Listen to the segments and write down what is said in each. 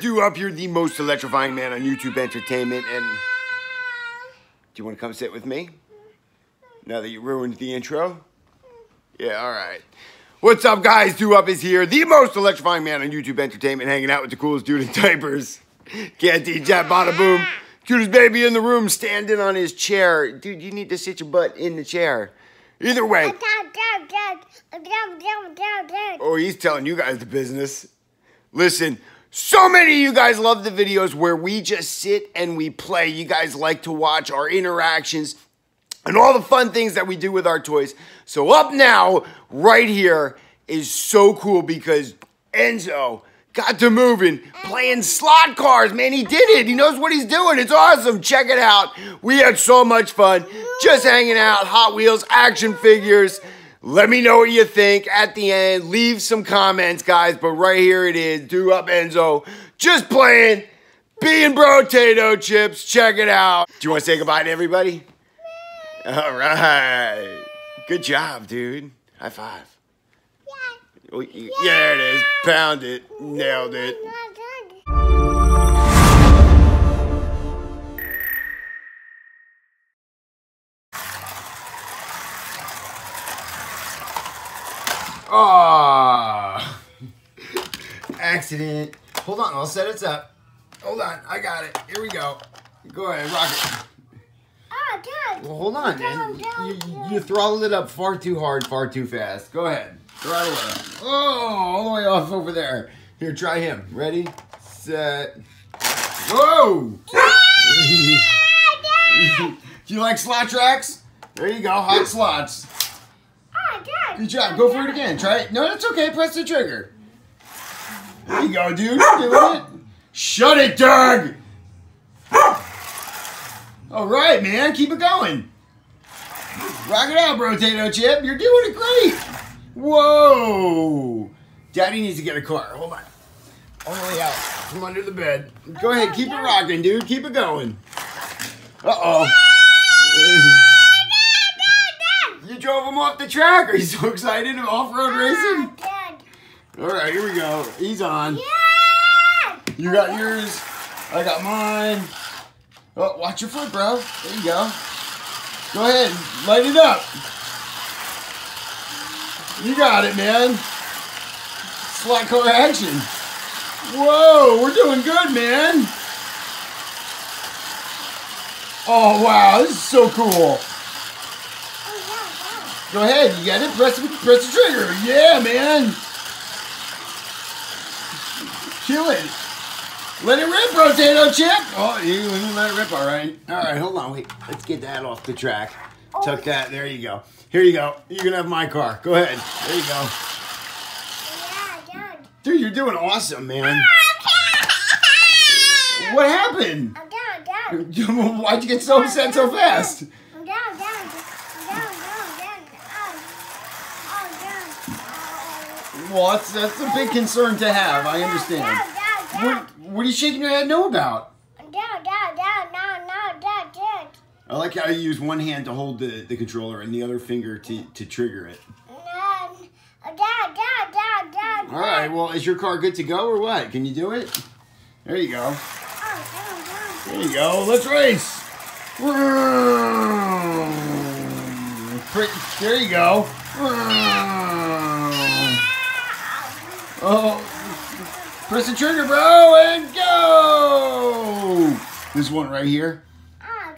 Duhop, you're the most electrifying man on YouTube Entertainment, and do you want to come sit with me? Now that you ruined the intro? Yeah, alright. What's up, guys? Duhop is here, the most electrifying man on YouTube Entertainment, hanging out with the coolest dude in diapers. Can't teach that, bada boom. Cutest baby in the room, standing on his chair. Dude, you need to sit your butt in the chair. Either way. Oh, he's telling you guys the business. Listen, so many of you guys love the videos where we just sit and we play. You guys like to watch our interactions and all the fun things that we do with our toys. So up now, right here, is so cool because Enzo got to moving, playing slot cars. Man, he did it. He knows what he's doing. It's awesome. Check it out. We had so much fun just hanging out. Hot Wheels, action figures. Let me know what you think at the end. Leave some comments, guys. But right here it is. Duhop Enzo just playing, being potato chips. Check it out. Do you want to say goodbye to everybody? All right. Good job, dude. High five. Yeah, there it is. Pound it. Nailed it. Oh, accident. Hold on, I'll set it up. Hold on, I got it. Here we go. Go ahead, rock it. Oh, Dad. Well, hold on, man. You throttled it up far too hard, far too fast. Go ahead. Throttle it up. Oh, all the way off over there. Here, try him. Ready, set. Whoa! Do you like slot tracks? There you go, hot slots. Good job. Go for it again. Try it. No, that's okay. Press the trigger. There you go, dude. You're doing it. Shut it, Doug. All right, man. Keep it going. Rock it out, potato chip. You're doing it great. Whoa. Daddy needs to get a car. Hold on. All the way out from under the bed. Go ahead. Keep it rocking, dude. Keep it going. Uh-oh. You drove him off the track. Are you so excited of off-road racing? All right, here we go. He's on. Yeah! You got yours. I got mine. Oh, watch your foot, bro. There you go. Go ahead. Light it up. You got it, man. Slot car action. Whoa, we're doing good, man. Oh, wow. This is so cool. Go ahead, you got it. Press the trigger. Yeah, man. Kill it. Let it rip, potato chip. Oh, you let it rip, all right. All right, hold on. Wait, let's get that off the track. Tuck that. There you go. Here you go. You can have my car. Go ahead. There you go. Yeah, Dad. Dude, you're doing awesome, man. What happened? Dad. Why'd you get so upset so fast? Well, that's a big concern to have. I understand. What are you shaking your head no about? I like how you use one hand to hold the controller and the other finger to trigger it. All right, well, is your car good to go or what? Can you do it? There you go. There you go. Let's race. There you go. Oh, press the trigger, bro, and go! This one right here,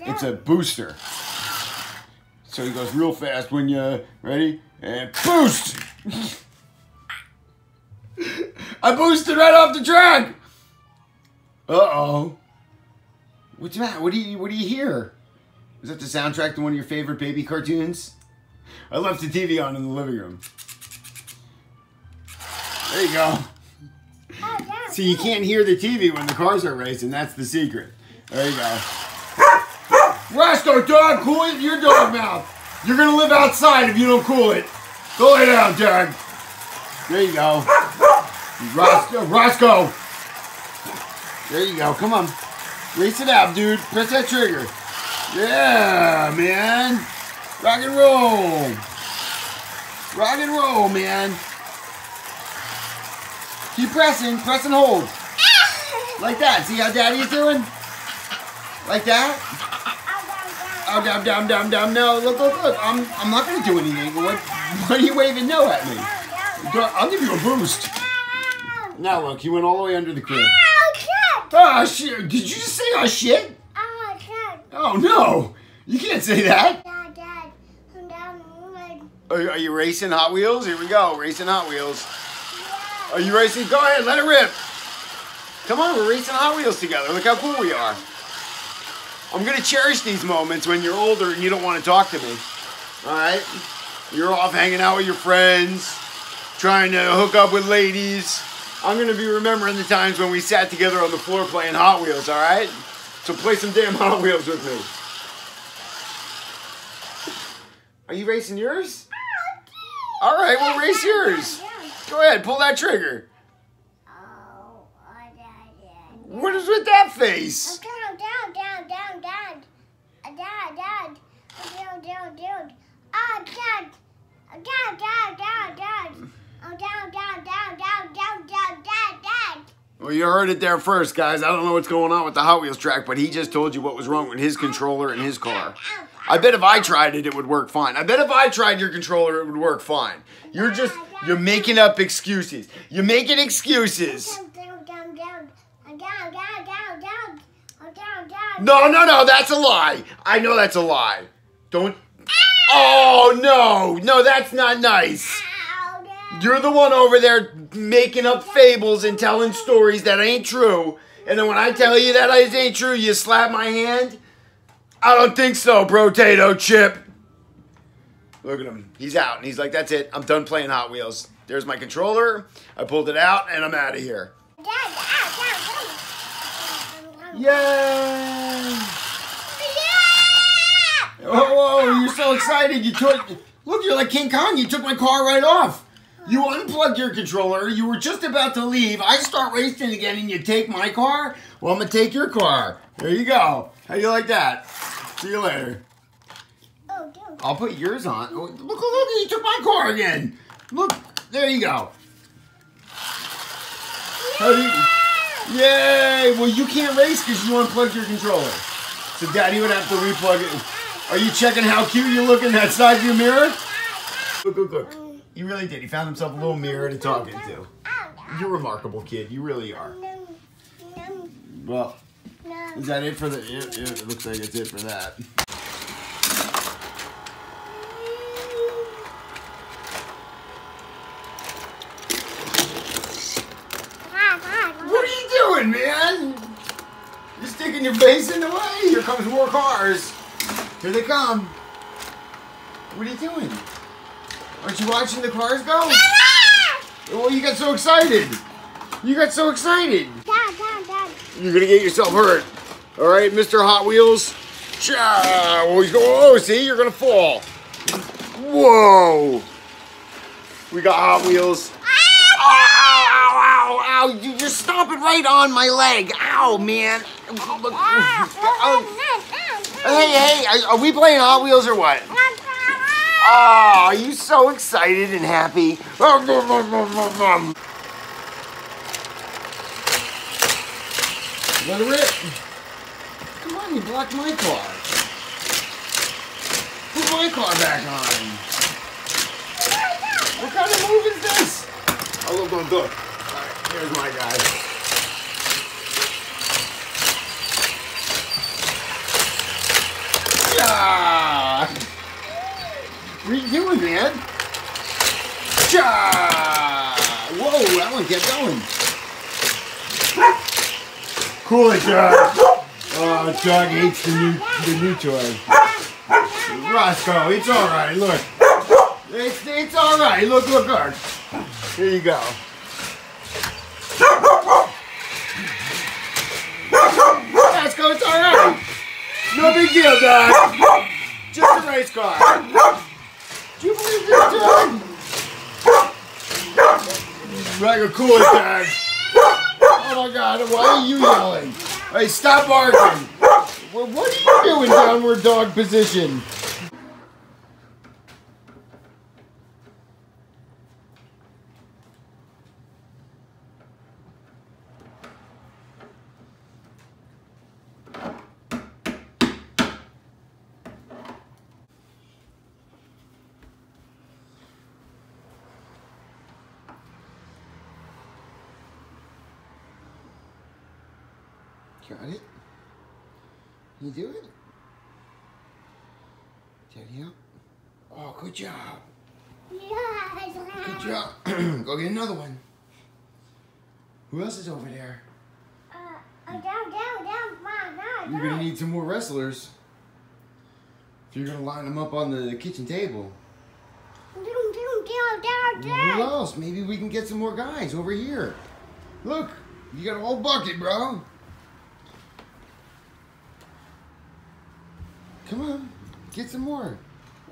it's a booster. So he goes real fast when you, ready? And boost! I boosted right off the track! Uh-oh. What's that? What do you hear? Is that the soundtrack to one of your favorite baby cartoons? I left the TV on in the living room. There you go. See, you can't hear the TV when the cars are racing. That's the secret. There you go. Roscoe, dog, cool it in your dog mouth. You're going to live outside if you don't cool it. Go lay down, dog. There you go. Roscoe. There you go. Come on. Race it out, dude. Press that trigger. Yeah, man. Rock and roll. Rock and roll, man. Keep pressing. Press and hold. Like that. See how Daddy's doing? Like that? Oh, down. No, look. I'm not gonna do anything. What are you waving no at me? I'll give you a boost. Now look, you went all the way under the crib. Oh shit! Did you just say oh shit? Oh no! You can't say that. Are you racing Hot Wheels? Here we go, racing Hot Wheels. Are you racing? Go ahead, let it rip. Come on, we're racing Hot Wheels together. Look how cool we are. I'm gonna cherish these moments when you're older and you don't want to talk to me. All right? You're off hanging out with your friends, trying to hook up with ladies. I'm gonna be remembering the times when we sat together on the floor playing Hot Wheels, all right? So play some damn Hot Wheels with me. Are you racing yours? All right, we'll race yours. Go ahead, pull that trigger. What is with that face? Down. Well, you heard it there first, guys. I don't know what's going on with the Hot Wheels track, but he just told you what was wrong with his controller and his car. I bet if I tried it, it would work fine. I bet if I tried your controller, it would work fine. You're making up excuses. You're making excuses. No, that's a lie. I know that's a lie. Don't. Oh, no, that's not nice. You're the one over there making up fables and telling stories that ain't true. And then when I tell you that it ain't true, you slap my hand? I don't think so, Potato Chip. Look at him. He's out. And he's like, that's it. I'm done playing Hot Wheels. There's my controller. I pulled it out, and I'm out of here. Yay! Oh, you're so excited. Look, you're like King Kong. You took my car right off. You unplugged your controller. You were just about to leave. I start racing again, and you take my car? Well, I'm going to take your car. There you go. How do you like that? See you later. I'll put yours on. Look, you took my car again. Look, there you go. Yay! Well, you can't race because you unplugged your controller. So Daddy would have to replug it. Are you checking how cute you look in that side view mirror? Look. He really did. He found himself a little mirror to talk into. You're a remarkable kid. You really are. Well, is that it for the... Yeah, it looks like it's it for that. What are you doing, man? You're sticking your face in the way. Here comes more cars. Here they come. What are you doing? Aren't you watching the cars go? Oh, you got so excited. Dad. You're going to get yourself hurt. All right, Mr. Hot Wheels. Oh, he's going. Oh, see, you're going to fall. Whoa. We got Hot Wheels. Ow. You just stomp it right on my leg. Ow, man. Hey, are we playing Hot Wheels or what? Oh, are you so excited and happy? Let it rip. Come on, you blocked my car. Put my car back on. What kind of move is this? Oh, look. All right, here's my guy. Yeah. What are you doing, man? Whoa, that one kept going. Cool it, Doug. Oh, Doug hates the new toy. Roscoe, it's all right. Look, it's all right. Look. Here you go. Roscoe, it's all right. No big deal, Doug. Just a race car. Do you believe this, Doug? Right, cool it, Doug. Oh my God, why are you yelling? Hey, stop barking. What are you doing, downward dog position? Got it. You do it. Teddy up. Oh, good job. Yes. Good job. Go get another one. Who else is over there? Down, You're gonna need some more wrestlers. If you're gonna line them up on the kitchen table. Who else? Maybe we can get some more guys over here. Look, you got a whole bucket, bro. Come on, get some more.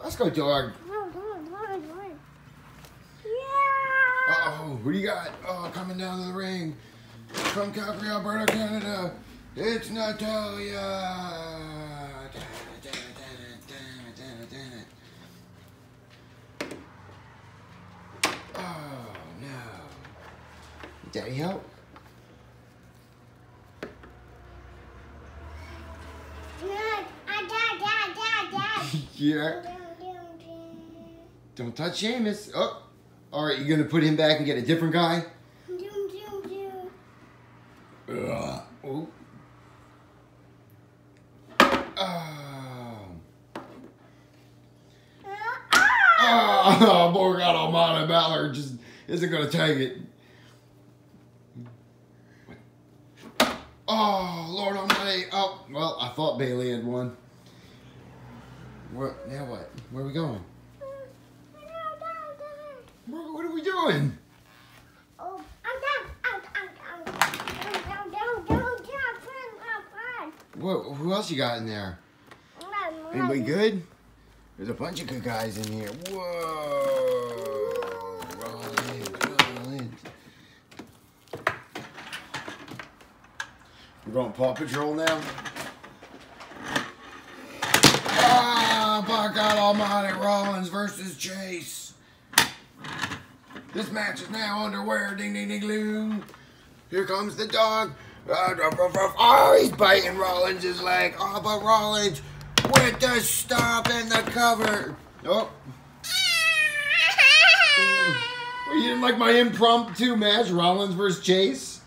Let's go, dog. Uh-oh, who do you got? Oh, coming down to the ring. From Calgary, Alberta, Canada, it's Natalia. Oh, no. Daddy, help. Yeah. Don't touch Sheamus. Oh, all right. You're gonna put him back and get a different guy. Oh. Oh, poor God Almighty, Balor just isn't gonna take it. Oh, Lord Almighty. Oh, well, I thought Bailey had won. What? Now what? Where are we going? What are we doing? Who else you got in there? Anybody good? There's a bunch of good guys in here. Whoa! Roll in. We're going Paw Patrol now? Ah, by God Almighty, Rollins versus Chase. This match is now underway. Ding, ding, ding, gloom. Here comes the dog. Oh, he's biting Rollins' leg. Oh, but Rollins with the stop and the cover. Oh. Well, you didn't like my impromptu match, Rollins versus Chase?